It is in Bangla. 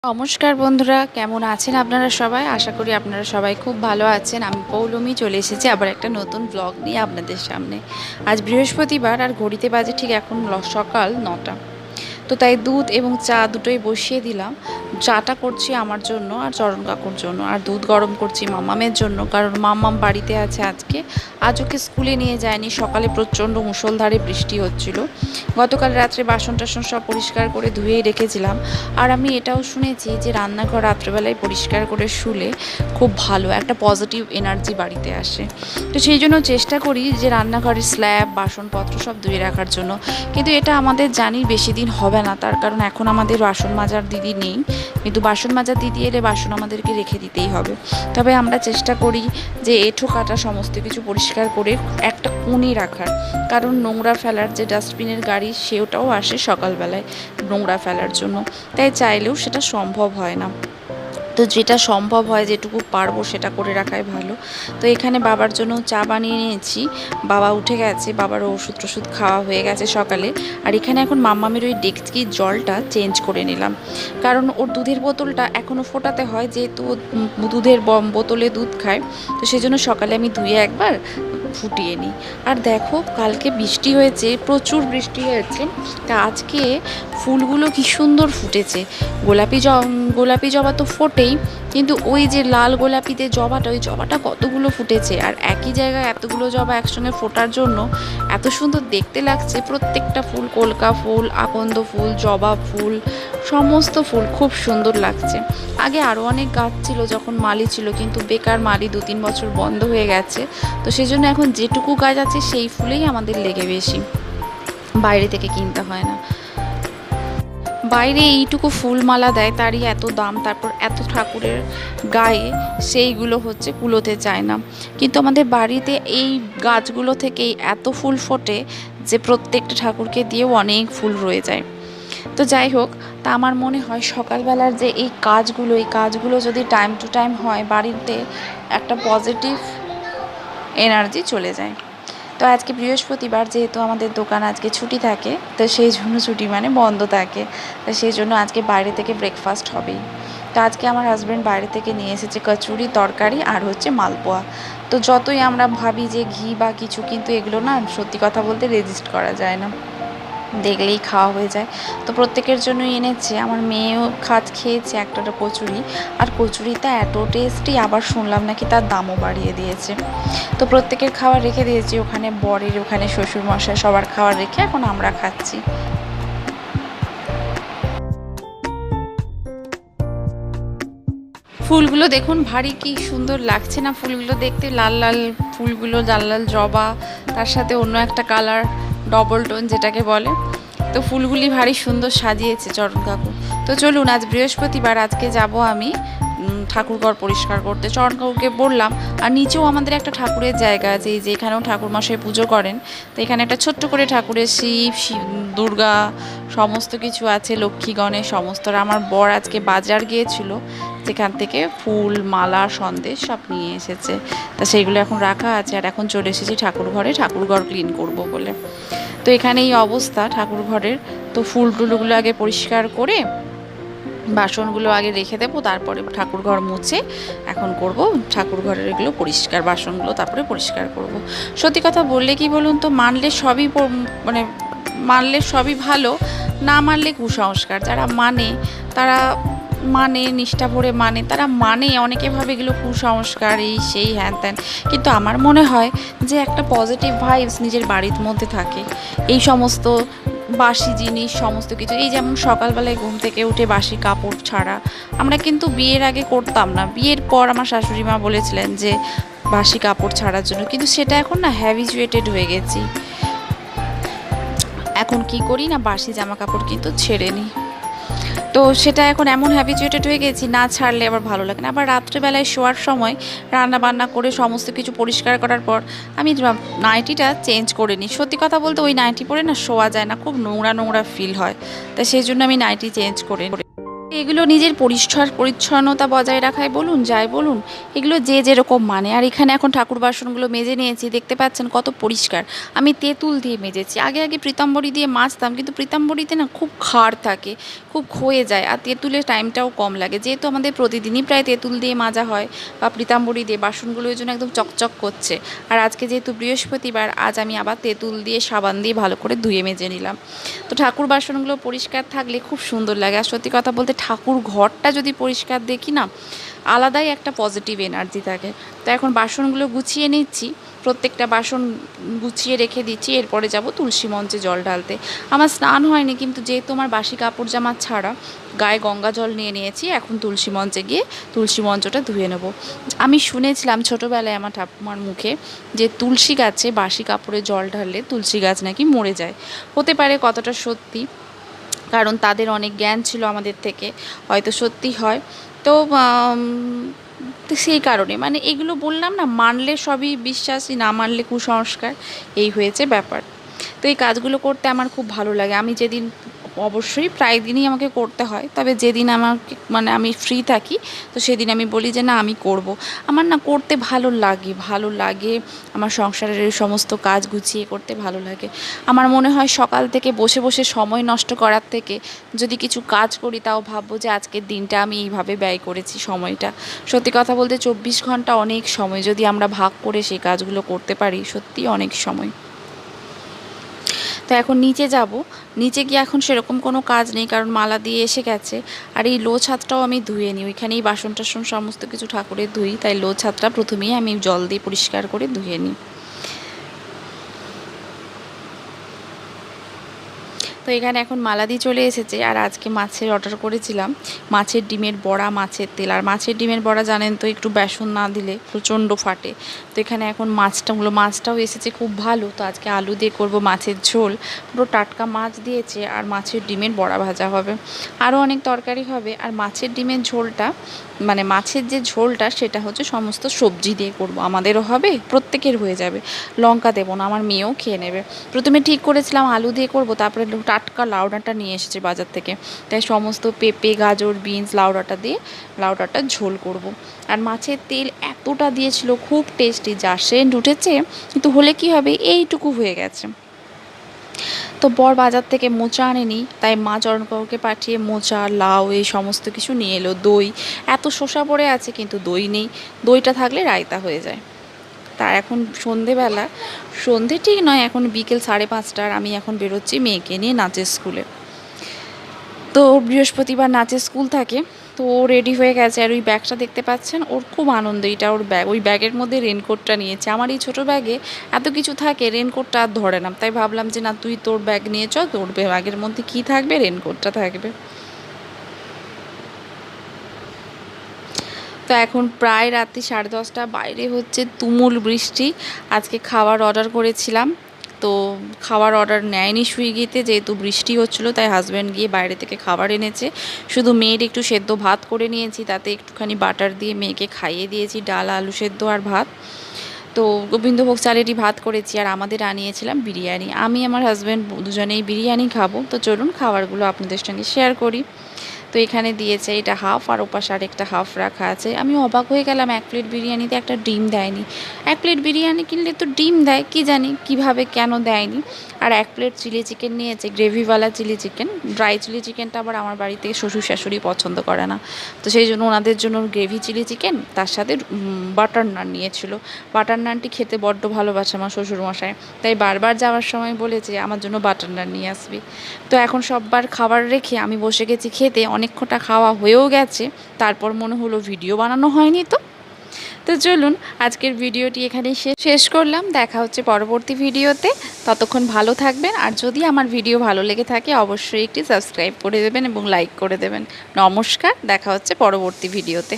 নমস্কার বন্ধুরা, কেমন আছেন আপনারা সবাই? আশা করি আপনারা সবাই খুব ভালো আছেন। আমি পৌলমী চলে এসেছি আবার একটা নতুন ব্লগ নিয়ে আপনাদের সামনে। আজ বৃহস্পতিবার আর ঘড়িতে বাজে ঠিক এখন সকাল 9টা। তো তাই দুধ এবং চা দুটোই বসিয়ে দিলাম। চাটা করছি আমার জন্য আর চরণ কাকুর জন্য, আর দুধ গরম করছি মাম্মামের জন্য, কারণ মাম্মাম বাড়িতে আছে আজকে। আজ ওকে স্কুলে নিয়ে যায়নি, সকালে প্রচণ্ড মুষলধারে বৃষ্টি হচ্ছিল। গতকাল রাত্রে বাসন টাসন সব পরিষ্কার করে ধুয়েই রেখেছিলাম। আর আমি এটাও শুনেছি যে রান্নাঘর রাত্রেবেলায় পরিষ্কার করে শুলে খুব ভালো একটা পজিটিভ এনার্জি বাড়িতে আসে। তো সেই জন্য চেষ্টা করি যে রান্নাঘরের স্ল্যাব বাসনপত্র সব ধুয়ে রাখার জন্য। কিন্তু এটা আমাদের জানি বেশি দিন হবে না, তার কারণ এখন আমাদের বাসন মাজার দিদি নেই। কিন্তু বাসন মাজার দিদি এলে বাসন আমাদেরকে রেখে দিতেই হবে। তবে আমরা চেষ্টা করি যে এঁঠো কাটা সমস্ত কিছু পরিষ্কার করে একটা কোণে রাখার, কারণ নোংরা ফেলার যে ডাস্টবিনের গাড়ি সেটাও আসে সকালবেলায় নোংরা ফেলার জন্য। তাই চাইলেও সেটা সম্ভব হয় না। তো যেটা সম্ভব হয়, যেটুকু পারবো সেটা করে রাখাই ভালো। তো এখানে বাবার জন্য চা বানিয়ে নিয়েছি। বাবা উঠে গেছে, বাবার ওষুধ টষুধ খাওয়া হয়ে গেছে সকালে। আর এখানে এখন মাম্মামের ওই ডেকচির জলটা চেঞ্জ করে নিলাম, কারণ ওর দুধের বোতলটা এখনও ফোটাতে হয়, যেহেতু দুধের বোতলে দুধ খায়। তো সেই জন্য সকালে আমি ধুয়ে একবার ফুটিয়ে নিই। আর দেখো, কালকে বৃষ্টি হয়েছে, প্রচুর বৃষ্টি হয়েছে। তা আজকে ফুলগুলো কি সুন্দর ফুটেছে। গোলাপি জবা তো ফোটেই, কিন্তু ওই যে লাল গোলাপিতে জবাটা, ওই জবাটা কতগুলো ফুটেছে। আর একই জায়গায় এতগুলো জবা একসঙ্গে ফোটার জন্য এত সুন্দর দেখতে লাগছে। প্রত্যেকটা ফুল, কলকা ফুল, আকন্দ ফুল, জবা ফুল, সমস্ত ফুল খুব সুন্দর লাগছে। আগে আরও অনেক গাছ ছিল যখন মালি ছিল, কিন্তু বেকার মালি 2-3 বছর বন্ধ হয়ে গেছে। তো সেই জন্য এখন যেটুকু গাছ আছে সেই ফুলেই আমাদের লেগে বেশি, বাইরে থেকে কিনতে হয় না। বাইরে এইটুকু ফুলমালা দেয়, তারই এত দাম, তারপর এত ঠাকুরের গায়ে সেইগুলো হচ্ছে কুলোতে চায় না। কিন্তু আমাদের বাড়িতে এই গাছগুলো থেকেই এত ফুল ফোটে যে প্রত্যেকটা ঠাকুরকে দিয়েও অনেক ফুল রয়ে যায়। তো যাই হোক, তা আমার মনে হয় সকালবেলার যে এই কাজগুলো যদি টাইম টু টাইম হয়, বাড়িতে একটা পজিটিভ এনার্জি চলে যায়। তো আজকে বৃহস্পতিবার, যেহেতু আমাদের দোকান আজকে ছুটি থাকে, তো সেই জন্য ছুটি মানে বন্ধ থাকে, তো সেই জন্য আজকে বাইরে থেকে ব্রেকফাস্ট হবেই। তো আজকে আমার হাজব্যান্ড বাইরে থেকে নিয়ে এসেছে কচুরি, তরকারি আর হচ্ছে মালপোয়া। তো যতই আমরা ভাবি যে ঘি বা কিছু, কিন্তু এগুলো না সত্যি কথা বলতে রেজিস্ট করা যায় না, দেখলেই খাওয়া হয়ে যায়। তো প্রত্যেকের জন্যই এনেছে। আমার মেয়েও খেয়েছে একটা কচুরি, আর কচুরিটা এত টেস্টি, আবার শুনলাম নাকি তার দামও বাড়িয়ে দিয়েছে। তো প্রত্যেকের খাবার রেখে দিয়েছি ওখানে, বরের ওখানে, শ্বশুরমশাই সবার খাবার রেখে এখন আমরা খাচ্ছি। ফুলগুলো দেখুন ভারী কি সুন্দর লাগছে না, ফুলগুলো দেখতে, লাল লাল ফুলগুলো, লাল লাল জবা, তার সাথে অন্য একটা কালার ডবল টোন যেটাকে বলে। তো ফুলগুলি ভারী সুন্দর সাজিয়েছে চরণ কাকু। তো চলুন, আজ বৃহস্পতিবার, আজকে যাব আমি ঠাকুরঘর পরিষ্কার করতে। চরণ কাকুকে বললাম। আর নিচেও আমাদের একটা ঠাকুরের জায়গা আছে, এই যে এখানেও ঠাকুরমশাই পুজো করেন। তো এখানে একটা ছোট্ট করে ঠাকুরের শিব দুর্গা সমস্ত কিছু আছে, লক্ষ্মী গণেশ সমস্ত। আমার বর আজকে বাজার গিয়েছিল, যেখান থেকে ফুল, মালা, সন্দেশ সব নিয়ে এসেছে। তা সেইগুলো এখন রাখা আছে। আর এখন চলে এসেছি ঠাকুরঘরে, ঠাকুরঘর ক্লিন করব বলে। তো এখানে এই অবস্থা ঠাকুরঘরের। তো ফুল টুলগুলো আগে পরিষ্কার করে বাসনগুলো আগে রেখে দেবো, তারপরে ঠাকুরঘর মুছে এখন করব ঠাকুরঘরের এগুলো পরিষ্কার, বাসনগুলো তারপরে পরিষ্কার করব। সত্যি কথা বললে কি বলুন তো, মানে মানলে সবই ভালো, না মানলে কুসংস্কার। যারা তারা নিষ্ঠা ভরে তারা অনেকে ভাবে এগুলো কুসংস্কার, এই সেই হ্যান ত্যান। কিন্তু আমার মনে হয় যে একটা পজিটিভ ভাইবস নিজের বাড়ির মধ্যে থাকে। এই সমস্ত বাসি জিনিস সমস্ত কিছু, এই যেমন সকালবেলায় ঘুম থেকে উঠে বাসি কাপড় ছাড়া, আমরা কিন্তু বিয়ের আগে করতাম না। বিয়ের পর আমার শাশুড়ি মা বলেছিলেন যে বাসি কাপড় ছাড়ার জন্য, কিন্তু সেটা এখন না হ্যাবিচুয়েটেড হয়ে গেছি। এখন কি করি না, বাসি জামা কাপড় কিন্তু ছেড়ে নিই। তো সেটা এখন এমন হ্যাবিচুয়েটেড হয়ে গেছি, না ছাড়লে আবার ভালো লাগে না। আবার রাত্রেবেলায় শোয়ার সময় রান্না বান্না করে সমস্ত কিছু পরিষ্কার করার পর আমি নাইটিটা চেঞ্জ করে নিই। সত্যি কথা বলতে ওই নাইটি পরে না শোয়া যায় না, খুব নোংরা নোংরা ফিল হয়। তাই সেই জন্য আমি নাইটি চেঞ্জ করে এগুলো নিজের পরিষ্কার পরিচ্ছন্নতা বজায় রাখায় বলুন যাই বলুন, এগুলো যে যেরকম মানে। আর এখানে এখন ঠাকুর বাসনগুলো মেজে নিয়েছি, দেখতে পাচ্ছেন কত পরিষ্কার। আমি তেঁতুল দিয়ে মেজেছি, আগে আগে পীতাম্বরী দিয়ে মাজতাম, কিন্তু পীতাম্বরীতে না খুব ক্ষার থাকে, খুব ক্ষয়ে যায়, আর তেঁতুলের টাইমটাও কম লাগে। যেহেতু আমাদের প্রতিদিনই প্রায় তেঁতুল দিয়ে মাজা হয় বা পীতাম্বরী দিয়ে, বাসনগুলো ওই জন্য একদম চকচক করছে। আর আজকে যেহেতু বৃহস্পতিবার, আজ আমি আবার তেঁতুল দিয়ে সাবান দিয়ে ভালো করে ধুয়ে মেজে নিলাম। তো ঠাকুর বাসনগুলো পরিষ্কার থাকলে খুব সুন্দর লাগে। আর সত্যি কথা বলতে ঠাকুর ঘরটা যদি পরিষ্কার দেখি না, আলাদাই একটা পজিটিভ এনার্জি থাকে। তো এখন বাসনগুলো গুছিয়ে নিচ্ছি, প্রত্যেকটা বাসন গুছিয়ে রেখে দিচ্ছি। এরপরে যাব তুলসী মঞ্চে জল ঢালতে। আমার স্নান হয়নি, কিন্তু যেহেতু আমার বাসি কাপড় জামা ছাড়া গায়ে গঙ্গা জল নিয়ে নিয়েছি, এখন তুলসী মঞ্চে গিয়ে তুলসী মঞ্চটা ধুয়ে নেব। আমি শুনেছিলাম ছোটোবেলায় আমার ঠাকুমার মুখে যে তুলসী গাছে বাসি কাপড়ে জল ঢাললে তুলসী গাছ নাকি মরে যায়। হতে পারে কতটা সত্যি, কারণ তাদের অনেক জ্ঞান ছিল আমাদের থেকে, হয়তো সত্যি হয়। তো তো সেই কারণে মানে এগুলো বললাম না, মানলে সবই বিশ্বাসী, না মানলে কুসংস্কার, এই হয়েছে ব্যাপার। তো এই কাজগুলো করতে আমার খুব ভালো লাগে। আমি যেদিন, অবশ্যই প্রায় দিনই আমাকে করতে হয়, তবে যেদিন আমাকে মানে আমি ফ্রি থাকি, তো সেদিন আমি বলি যে না আমি করব। আমার না করতে ভালো লাগে, ভালো লাগে। আমার সংসারের এই সমস্ত কাজ গুছিয়ে করতে ভালো লাগে। আমার মনে হয় সকাল থেকে বসে বসে সময় নষ্ট করার থেকে যদি কিছু কাজ করি, তাও ভাববো যে আজকের দিনটা আমি এইভাবে ব্যয় করেছি সময়টা। সত্যি কথা বলতে 24 ঘন্টা অনেক সময়, যদি আমরা ভাগ করে সেই কাজগুলো করতে পারি, সত্যিই অনেক সময়। তো এখন নিচে যাব, নিচে গিয়ে এখন সেরকম কোনো কাজ নেই, কারণ মালা দিয়ে এসে গেছে। আর এই লো ছাদটাও আমি ধুয়ে নিই, ওইখানেই বাসন টাসন সমস্ত কিছু ঠাকুরের ধুই, তাই লো ছাদটা প্রথমেই আমি জল দিয়ে পরিষ্কার করে ধুয়ে নিই। তো এখানে এখন মালাদি চলে এসেছে। আর আজকে মাছের অর্ডার করেছিলাম, মাছের ডিমের বড়া, মাছের তেল। আর মাছের ডিমের বড়া জানেন তো, একটু বেসন না দিলে প্রচণ্ড ফাটে। তো এখানে এখন মাছটাও এসেছে খুব ভালো। তো আজকে আলু দিয়ে করব মাছের ঝোল, পুরো টাটকা মাছ দিয়েছে, আর মাছের ডিমের বড়া ভাজা হবে, আরও অনেক তরকারি হবে। আর মাছের ডিমের ঝোলটা, মানে মাছের যে ঝোলটা, সেটা হচ্ছে সমস্ত সবজি দিয়ে করব, আমাদেরও হবে, প্রত্যেকের হয়ে যাবে। লঙ্কা দেবো না, আমার মেয়েও খেয়ে নেবে। প্রথমে ঠিক করেছিলাম আলু দিয়ে করব, তারপরে টাটকা লাউ ডাঁটা নিয়ে এসেছে বাজার থেকে, তাই সমস্ত পেঁপে, গাজর, বিনস, লাউ ডাঁটা দিয়ে লাউ ডাঁটার ঝোল করব। আর মাছের তেল এতটা দিয়েছিল, খুব টেস্টি, যা সেন্ট উঠেছে। কিন্তু হলে কি হবে, এইটুকু হয়ে গেছে। তো বর বাজার থেকে মোচা আনেনি, তাই মা চরণকাকুকে পাঠিয়ে মোচা, লাউ এই সমস্ত কিছু নিয়ে এলো। দই, এত শসা পড়ে আছে কিন্তু দই নেই, দইটা থাকলে রায়তা হয়ে যায়। তা এখন সন্ধেবেলা, সন্ধে ঠিক নয়, এখন বিকেল 5:30, আমি এখন বেরোচ্ছি মেয়েকে নিয়ে নাচের স্কুলে। তো বৃহস্পতিবার নাচের স্কুল থাকে, তো ও রেডি হয়ে গেছে। আর ওই ব্যাগটা দেখতে পাচ্ছেন, ওর খুব আনন্দ, এটা ওর ব্যাগ। ওই ব্যাগের মধ্যে রেনকোটটা নিয়েছে। আমার এই ছোটো ব্যাগে এত কিছু থাকে, রেনকোটটা আর ধরে না, তাই ভাবলাম যে না, তুই তোর ব্যাগ নিয়ে চ, তোর ব্যাগের মধ্যে কী থাকবে, রেনকোটটা থাকবে। তো এখন প্রায় রাত্রি 10:30, বাইরে হচ্ছে তুমুল বৃষ্টি। আজকে খাবার অর্ডার করেছিলাম, তো খাবার অর্ডার নেয়নি সুইগিতে, যেহেতু বৃষ্টি হচ্ছিলো, তাই হাজব্যান্ড গিয়ে বাইরে থেকে খাবার এনেছে। শুধু মেয়ের একটু সেদ্ধ ভাত করে নিয়েছি, তাতে একটুখানি বাটার দিয়ে মেয়েকে খাইয়ে দিয়েছি, ডাল, আলু সেদ্ধ আর ভাত। তো গোবিন্দভোগ চালেরই ভাত করেছি। আর আমাদের আনিয়েছিলাম বিরিয়ানি, আমি আমার হাজব্যান্ড দুজনেই বিরিয়ানি খাবো। তো চলুন খাবারগুলো আপনাদের সঙ্গে শেয়ার করি। তো এখানে দিয়েছে এটা হাফ, আর ওপাশে আরেকটা হাফ রাখা আছে। আমি অবাক হয়ে গেলাম, 1 প্লেট বিরিয়ানিতে একটা ডিম দেয়নি। 1 প্লেট বিরিয়ানি কিনলে তো ডিম দেয়, কি জানি কিভাবে কেন দেয়নি। আর 1 প্লেট চিলি চিকেন নিয়েছে, গ্রেভিওয়ালা চিলি চিকেন। ড্রাই চিলি চিকেনটা আবার আমার বাড়িতে শ্বশুর শাশুড়ি পছন্দ করে না, তো সেই জন্য ওনাদের জন্য গ্রেভি চিলি চিকেন, তার সাথে বাটার নান নিয়েছিল। বাটার নানটি খেতে বড্ড ভালোবাসে আমার শ্বশুরমশাই, তাই বারবার যাওয়ার সময় বলেছে আমার জন্য বাটার নান নিয়ে আসবি। তো এখন সববার খাবার রেখে আমি বসে গেছি খেতে, অনেকটা খাওয়া হয়েও গেছে। তারপর মনে হলো ভিডিও বানানো হয়নি। তো তো চলুন আজকের ভিডিওটি এখানেই শেষ করলাম। দেখা হচ্ছে পরবর্তী ভিডিওতে, ততক্ষণ ভালো থাকবেন। আর যদি আমার ভিডিও ভালো লেগে থাকে, অবশ্যই একটি সাবস্ক্রাইব করে দেবেন এবং লাইক করে দেবেন। নমস্কার, দেখা হচ্ছে পরবর্তী ভিডিওতে।